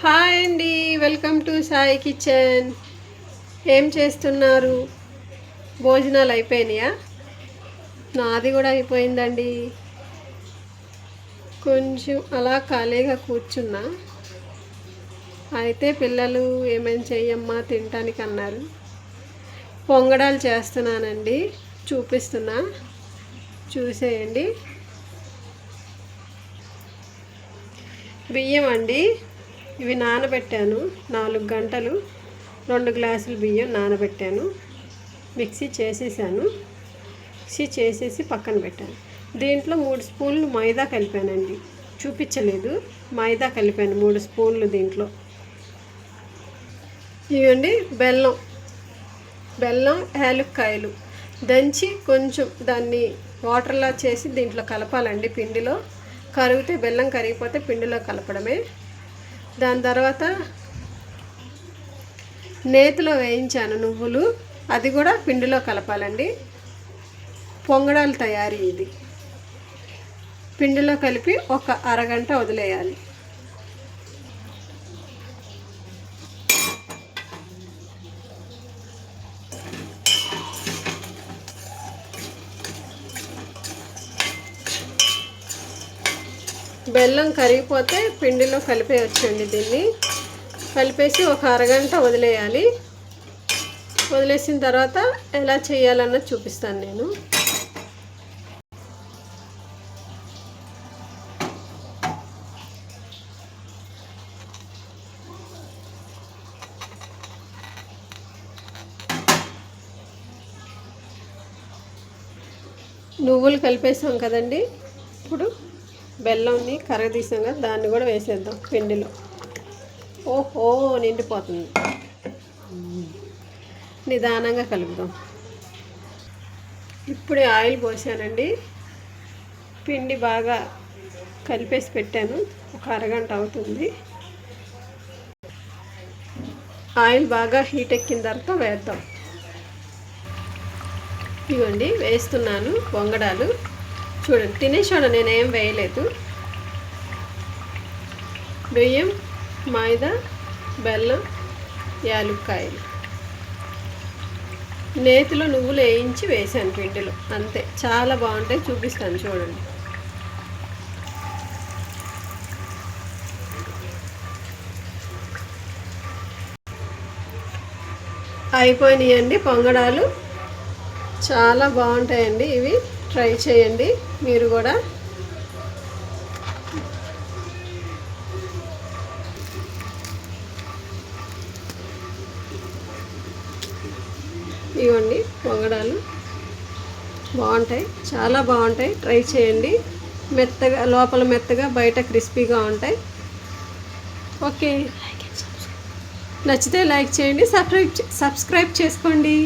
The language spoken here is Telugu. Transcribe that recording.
హాయ్ అండి, వెల్కమ్ టు సాయి కిచెన్. ఏం చేస్తున్నారు? భోజనాలు అయిపోయినాయా? నాది కూడా అయిపోయిందండి. కొంచెం అలా ఖాళీగా కూర్చున్నా. అయితే పిల్లలు ఏమేం చెయ్యమ్మా తినటానికి అన్నారు. పొంగడాలు చేస్తున్నానండి, చూపిస్తున్నా, చూసేయండి. బియ్యం అండి, ఇవి నానబెట్టాను 4 గంటలు. 2 గ్లాసులు బియ్యం నానబెట్టాను. మిక్సీ చేసేసి పక్కన పెట్టాను. దీంట్లో 3 స్పూన్లు మైదా కలిపానండి, చూపించలేదు. మైదా కలిపాను 3 స్పూన్లు. దీంట్లో ఇవ్వండి బెల్లం యాలక్కాయలు దంచి కొంచెం దాన్ని వాటర్లా చేసి దీంట్లో కలపాలండి. పిండిలో కరిగితే బెల్లం కరిగిపోతే పిండిలో కలపడమే. దాని తర్వాత నేతిలో వేయించాను నువ్వులు, అది కూడా పిండిలో కలపాలండి. పొంగడాలు తయారీ. ఇది పిండిలో కలిపి ఒక అరగంట వదిలేయాలి. బెల్లం కరిగిపోతే పిండిలో కలిపేయచ్చండి. దీన్ని కలిపేసి ఒక అరగంట వదిలేయాలి. వదిలేసిన తర్వాత ఎలా చేయాలన్నది చూపిస్తాను నేను. నువ్వులు కలిపేసాం కదండి, ఇప్పుడు బెల్లంని కరగదీసాం కదా, దాన్ని కూడా వేసేద్దాం పిండిలో. ఓహో, నిండిపోతుంది. నిదానంగా కలుపుదాం. ఇప్పుడే ఆయిల్ పోసానండి. పిండి బాగా కలిపేసి పెట్టాను, ఒక అరగంట అవుతుంది. ఆయిల్ బాగా హీట్ ఎక్కిన తర్వాత వేద్దాం. ఇవ్వండి వేస్తున్నాను పొంగడాలు. చూడండి, తినేసాడు, నేనేం వేయలేదు. బియ్యం, మైదా, బెల్లం, యాలక్కాయలు, నేతిలో నువ్వులు వేయించి వేసాను పిండిలో, అంతే. చాలా బాగుంటాయి, చూపిస్తాను చూడండి. అయిపోయినాయండి పొంగడాలు. చాలా బాగుంటాయండి ఇవి, ట్రై చేయండి మీరు కూడా. ఇవ్వండి పొంగడాలు బాగుంటాయి, చాలా బాగుంటాయి, ట్రై చేయండి. మెత్తగా, లోపల మెత్తగా, బయట క్రిస్పీగా ఉంటాయి. ఓకే, నచ్చితే లైక్ చేయండి, సబ్స్క్రైబ్ చేసుకోండి.